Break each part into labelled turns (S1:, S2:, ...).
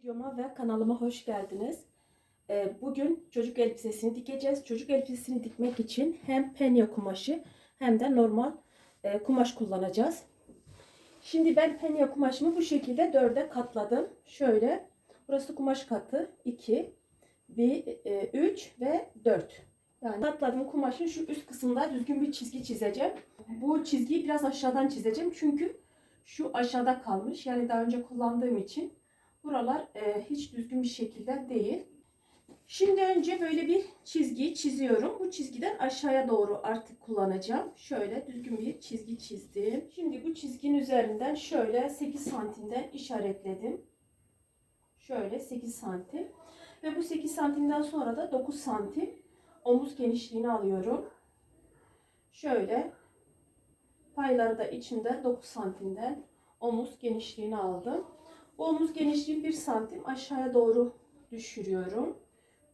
S1: Videoma ve kanalıma hoş geldiniz. Bugün çocuk elbisesini dikeceğiz. Çocuk elbisesini dikmek için hem penye kumaşı hem de normal kumaş kullanacağız. Şimdi ben penye kumaşımı bu şekilde dörde katladım. Şöyle, burası kumaş katı 2, 3 ve 4. Yani katladığım kumaşın şu üst kısmında düzgün bir çizgi çizeceğim. Bu çizgiyi biraz aşağıdan çizeceğim çünkü şu aşağıda kalmış. Yani daha önce kullandığım için buralar hiç düzgün bir şekilde değil. Şimdi önce böyle bir çizgi çiziyorum. Bu çizgiden aşağıya doğru artık kullanacağım. Şöyle düzgün bir çizgi çizdim. Şimdi bu çizginin üzerinden şöyle 8 santimden işaretledim. Şöyle 8 santim. Ve bu 8 santimden sonra da 9 santim omuz genişliğini alıyorum. Şöyle payları da içinde 9 santimden omuz genişliğini aldım. Bu omuz genişliği 1 santim aşağıya doğru düşürüyorum.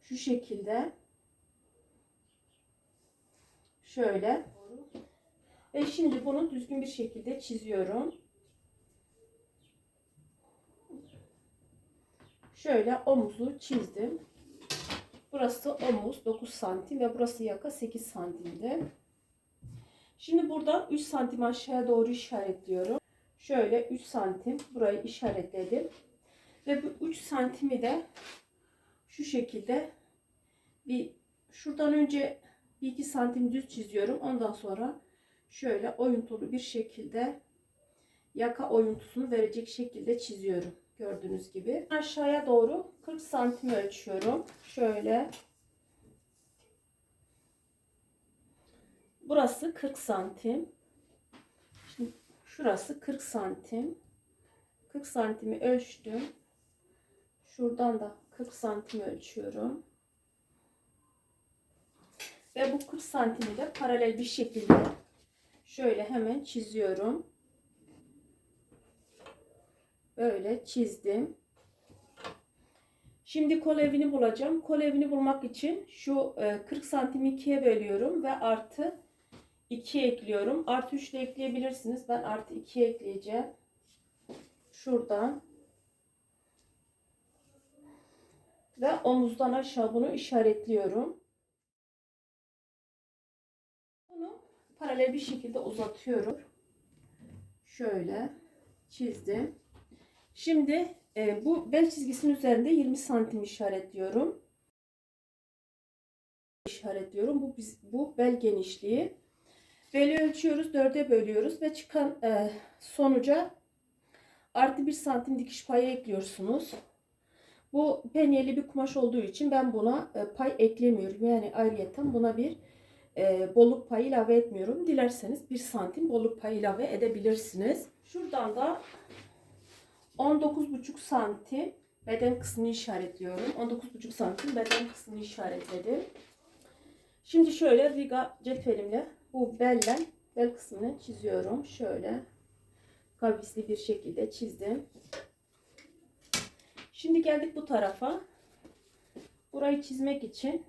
S1: Şu şekilde. Şöyle. Ve şimdi bunu düzgün bir şekilde çiziyorum. Şöyle omuzu çizdim. Burası omuz 9 santim ve burası yaka 8 santimdi. Şimdi buradan 3 santim aşağıya doğru işaretliyorum. Şöyle 3 santim burayı işaretledim. Ve bu 3 santimi de şu şekilde şuradan önce 1-2 santim düz çiziyorum. Ondan sonra şöyle oyuntulu bir şekilde yaka oyuntusunu verecek şekilde çiziyorum. Gördüğünüz gibi. Aşağıya doğru 40 santim ölçüyorum. Şöyle. Burası 40 santim. Şimdi şurası 40 santim. 40 santimi ölçtüm. Şuradan da 40 santim ölçüyorum. Ve bu 40 santimi de paralel bir şekilde şöyle hemen çiziyorum. Böyle çizdim. Şimdi kol evini bulacağım. Kol evini bulmak için şu 40 santimi 2'ye bölüyorum ve artı 2 ekliyorum. Artı 3 de ekleyebilirsiniz. Ben artı 2 ekleyeceğim. Şuradan. Ve omuzdan aşağı bunu işaretliyorum. Bunu paralel bir şekilde uzatıyorum. Şöyle çizdim. Şimdi bu bel çizgisinin üzerinde 20 santim işaretliyorum. Bu bel genişliği. Beli ölçüyoruz, 4'e bölüyoruz ve çıkan sonuca artı 1 santim dikiş payı ekliyorsunuz. Bu penyeli bir kumaş olduğu için ben buna pay eklemiyorum. Yani ayrıyeten buna bir bolluk payı ilave etmiyorum. Dilerseniz 1 santim bolluk payı ilave edebilirsiniz. Şuradan da 19,5 santim beden kısmını işaretliyorum. 19,5 santim beden kısmını işaretledim. Şimdi şöyle riga cetvelimle bu bel kısmını çiziyorum. Şöyle kavisli bir şekilde çizdim. Şimdi geldik bu tarafa. Burayı çizmek için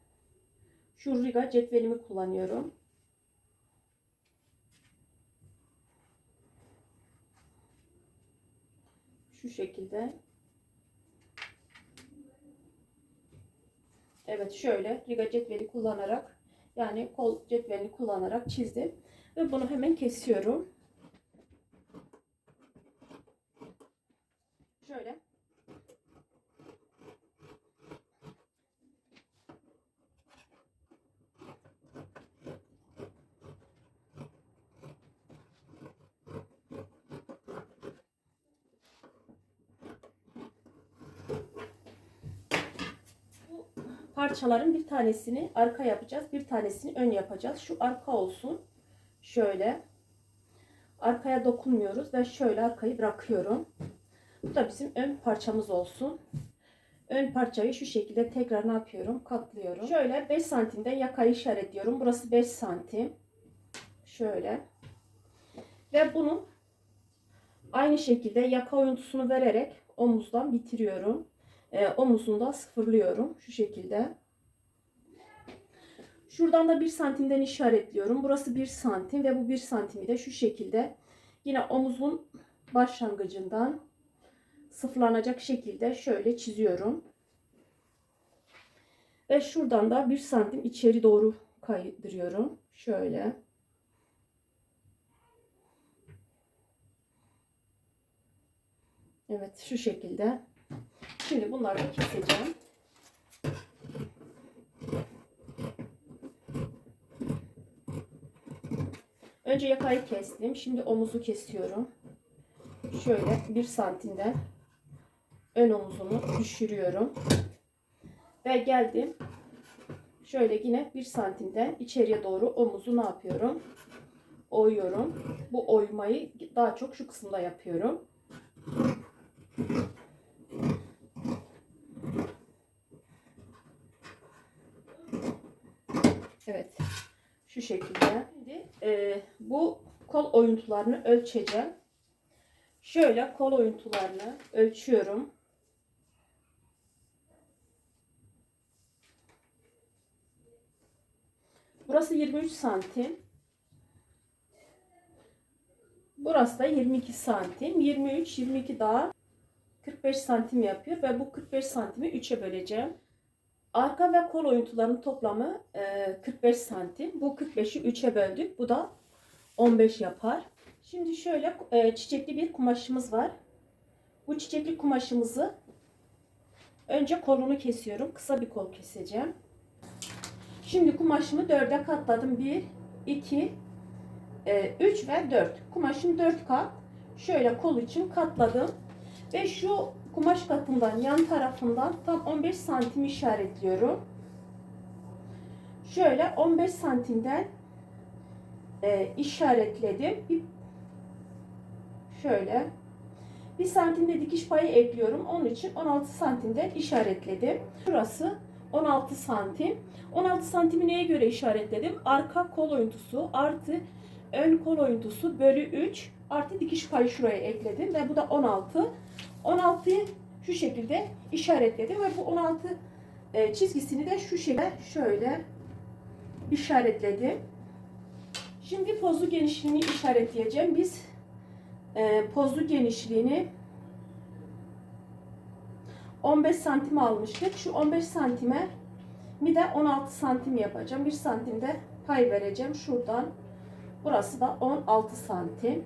S1: şu riga cetvelimi kullanıyorum. Şu şekilde. Evet, şöyle riga cetveli kullanarak, yani kol cetvelini kullanarak çizdim. Ve bunu hemen kesiyorum. Şöyle. Parçaların bir tanesini arka yapacağız. Bir tanesini ön yapacağız. Şu arka olsun. Şöyle. Arkaya dokunmuyoruz ve şöyle arkayı bırakıyorum. Bu da bizim ön parçamız olsun. Ön parçayı şu şekilde tekrar ne yapıyorum? Katlıyorum. Şöyle 5 santimden yakayı işaretliyorum. Burası 5 santim. Şöyle. Ve bunu aynı şekilde yaka oyuntusunu vererek omuzdan bitiriyorum. Omuzunda sıfırlıyorum. Şu şekilde. Şuradan da 1 santimden işaretliyorum. Burası 1 santim ve bu 1 santimi de şu şekilde yine omuzun başlangıcından sıfırlanacak şekilde şöyle çiziyorum. Ve şuradan da 1 santim içeri doğru kaydırıyorum. Şöyle. Evet, şu şekilde. Şimdi bunları da keseceğim. Önce yakayı kestim. Şimdi omuzu kesiyorum. Şöyle 1 santimden ön omuzunu düşürüyorum. Ve geldim. Şöyle yine 1 santimden içeriye doğru omuzu ne yapıyorum? Oyuyorum. Bu oymayı daha çok şu kısımda yapıyorum. Evet. Şu şekilde. Şimdi bu kol oyuntularını ölçeceğim. Şöyle kol oyuntularını ölçüyorum. Burası 23 santim. Burası da 22 santim. 23, 22 daha 45 santim yapıyor. Ve bu 45 santimi 3'e böleceğim. Arka ve kol oyuntularının toplamı 45 santim. Bu 45'i 3'e böldük. Bu da 15 yapar. Şimdi şöyle çiçekli bir kumaşımız var. Bu çiçekli kumaşımızı önce kolunu kesiyorum. Kısa bir kol keseceğim. Şimdi kumaşımı 4'e katladım. 1, 2, 3 ve 4. Kumaşım 4 kat. Şöyle kol için katladım. Ve şu kumaş katından yan tarafından tam 15 santim işaretliyorum. Şöyle 15 santimden işaretledim. Şöyle 1 santimde dikiş payı ekliyorum. Onun için 16 santimden işaretledim. Şurası 16 santim. 16 santimi neye göre işaretledim? Arka kol oyuntusu artı ön kol oyuntusu bölü 3 artı dikiş payı şuraya ekledim. Ve bu da 16. 16'yı şu şekilde işaretledim. Ve bu 16 çizgisini de şu şekilde şöyle işaretledim. Şimdi pozlu genişliğini işaretleyeceğim. Biz pozlu genişliğini 15 santim almıştık. Şu 15 santime bir de 16 santim yapacağım. 1 santimde pay vereceğim. Şuradan. Burası da 16 santim.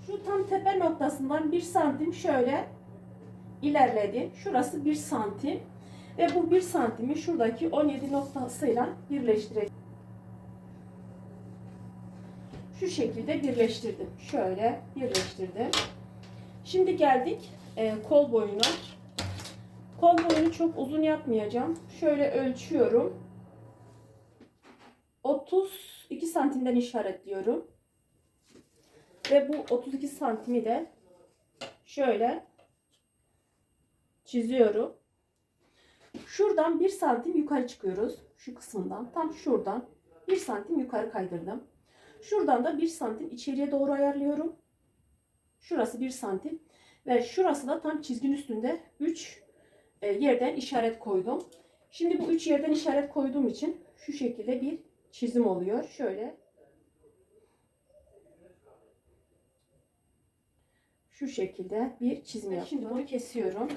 S1: Şu tam tepe noktasından 1 santim şöyle ilerledim. Şurası 1 santim. Ve bu 1 santimi şuradaki 17 noktasıyla birleştireceğim. Şu şekilde birleştirdim. Şöyle birleştirdim. Şimdi geldik kol boyuna. Kol boyunu çok uzun yapmayacağım. Şöyle ölçüyorum. 32 santimden işaretliyorum. Ve bu 32 santimi de şöyle çiziyorum. Şuradan 1 santim yukarı çıkıyoruz. Şu kısımdan. Tam şuradan 1 santim yukarı kaydırdım. Şuradan da 1 santim içeriye doğru ayarlıyorum. Şurası 1 santim. Ve şurası da tam çizginin üstünde 3 yerden işaret koydum. Şimdi bu 3 yerden işaret koyduğum için şu şekilde bir çizim oluyor. Şöyle. Şu şekilde bir çizim yaptım. Şimdi bunu kesiyorum.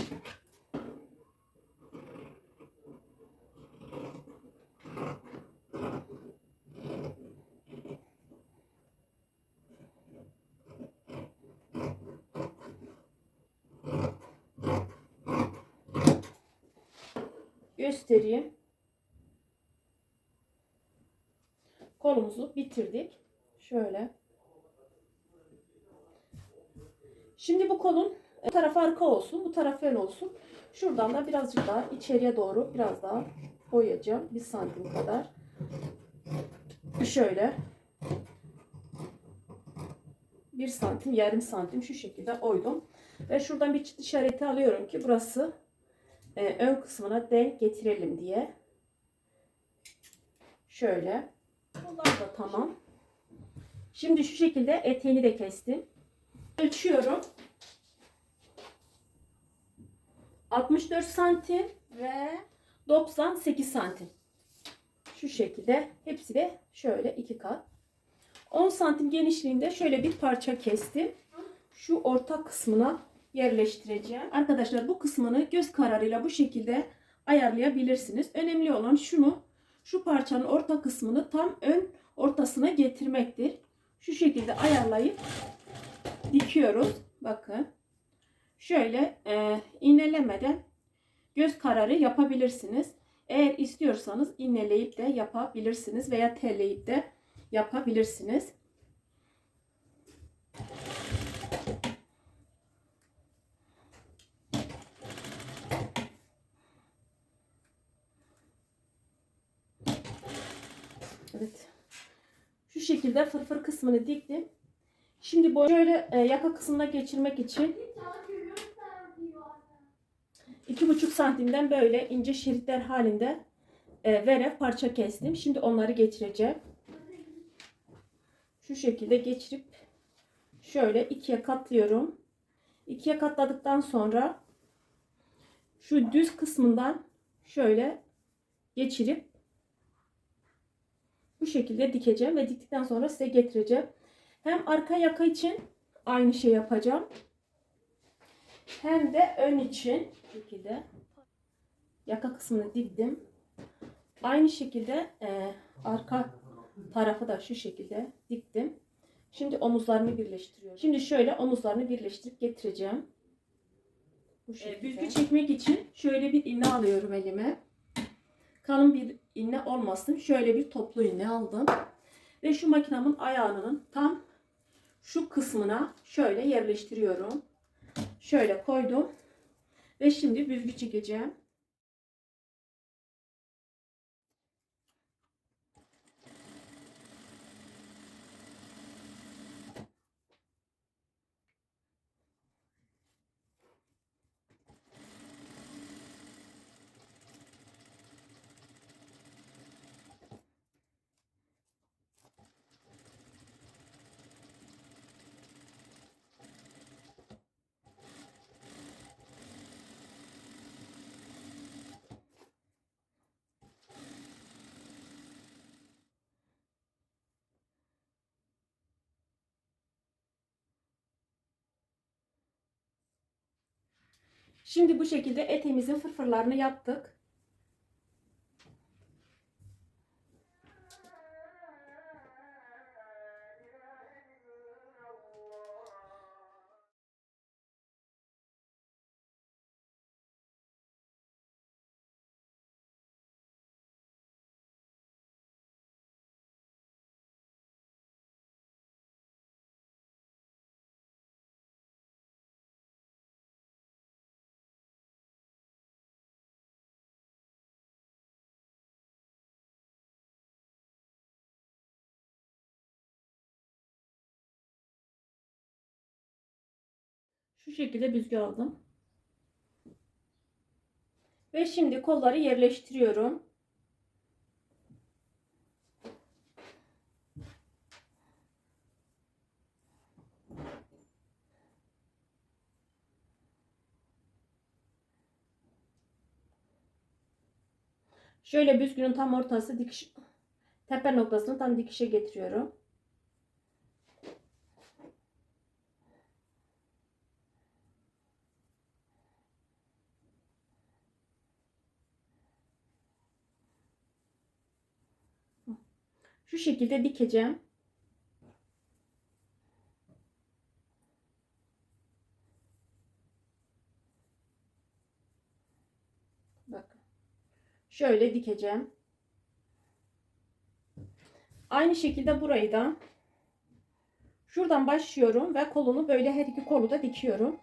S1: Göstereyim. Kolumuzu bitirdik. Şöyle. Şimdi bu kolun bu tarafı arka olsun, bu tarafı ön olsun. Şuradan da birazcık daha içeriye doğru biraz daha boyayacağım. 1 santim kadar. Şöyle. 1 santim, yarım santim şu şekilde oydum. Ve şuradan bir çift işareti alıyorum ki burası ön kısmına denk getirelim diye. Şöyle. Kollar da tamam. Şimdi şu şekilde eteğini de kestim. Ölçüyorum. 64 santim ve 98 santim. Şu şekilde hepsi de şöyle 2 kat. 10 santim genişliğinde şöyle bir parça kestim. Şu orta kısmına yerleştireceğim. Arkadaşlar bu kısmını göz kararıyla bu şekilde ayarlayabilirsiniz. Önemli olan şu parçanın orta kısmını tam ön ortasına getirmektir. Şu şekilde ayarlayıp dikiyoruz. Bakın. Şöyle iğnelemeden göz kararı yapabilirsiniz. Eğer istiyorsanız iğneleyip de yapabilirsiniz veya telleyip de yapabilirsiniz. Evet. Şu şekilde fırfır kısmını diktim. Şimdi bu şöyle yaka kısmına geçirmek için 2,5 santimden böyle ince şeritler halinde veref parça kestim. Şimdi onları geçireceğim. Şu şekilde geçirip şöyle ikiye katlıyorum. İkiye katladıktan sonra şu düz kısmından şöyle geçirip bu şekilde dikeceğim ve diktikten sonra size getireceğim. Hem arka yaka için aynı şey yapacağım. Hem de ön için bu şekilde yaka kısmını diktim. Aynı şekilde arka tarafı da şu şekilde diktim. Şimdi omuzlarını birleştiriyorum. Şimdi şöyle omuzlarını birleştirip getireceğim. Bu şekilde. Büzgü çekmek için şöyle bir iğne alıyorum elime. Kalın bir iğne olmasın. Şöyle bir toplu iğne aldım. Ve şu makinemin ayağının tam şu kısmına şöyle yerleştiriyorum. Şöyle koydum. Ve şimdi büzgü çekeceğim. Şimdi bu şekilde eteğimizin fırfırlarını yaptık. Şu şekilde büzgü aldım. Ve şimdi kolları yerleştiriyorum. Şöyle büzgünün tam ortası dikiş, tepe noktasını tam dikişe getiriyorum. Şu şekilde dikeceğim. Bakın. Şöyle dikeceğim. Aynı şekilde burayı da şuradan başlıyorum ve kolunu böyle her iki kolu da dikiyorum.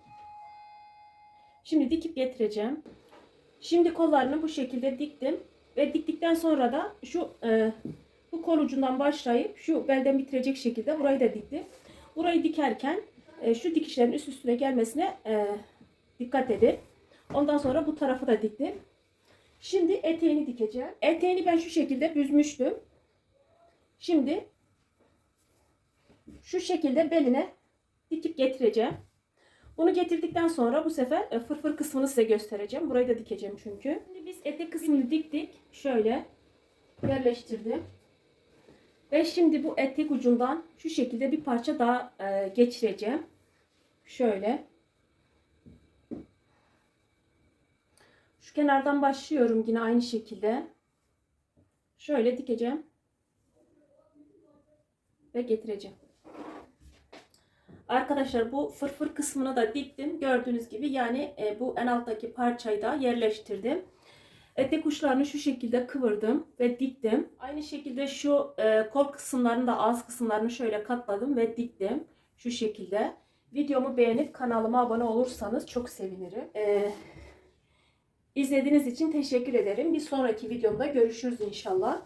S1: Şimdi dikip getireceğim. Şimdi kollarını bu şekilde diktim ve diktikten sonra da bu kol ucundan başlayıp şu belden bitirecek şekilde burayı da diktim. Burayı dikerken şu dikişlerin üst üstüne gelmesine dikkat edin. Ondan sonra bu tarafı da diktim. Şimdi eteğini dikeceğim. Eteğini ben şu şekilde büzmüştüm. Şimdi şu şekilde beline dikip getireceğim. Bunu getirdikten sonra bu sefer fırfır kısmını size göstereceğim. Burayı da dikeceğim çünkü. Şimdi biz etek kısmını diktik. Şöyle yerleştirdim. Ve şimdi bu etek ucundan şu şekilde bir parça daha geçireceğim. Şöyle. Şu kenardan başlıyorum yine aynı şekilde. Şöyle dikeceğim. Ve getireceğim. Arkadaşlar bu fırfır kısmını da diktim. Gördüğünüz gibi yani bu en alttaki parçayı da yerleştirdim. Etek uçlarını şu şekilde kıvırdım ve diktim. Aynı şekilde şu kol kısımlarını da ağız kısımlarını şöyle katladım ve diktim. Şu şekilde. Videomu beğenip kanalıma abone olursanız çok sevinirim. İzlediğiniz için teşekkür ederim. Bir sonraki videomda görüşürüz inşallah.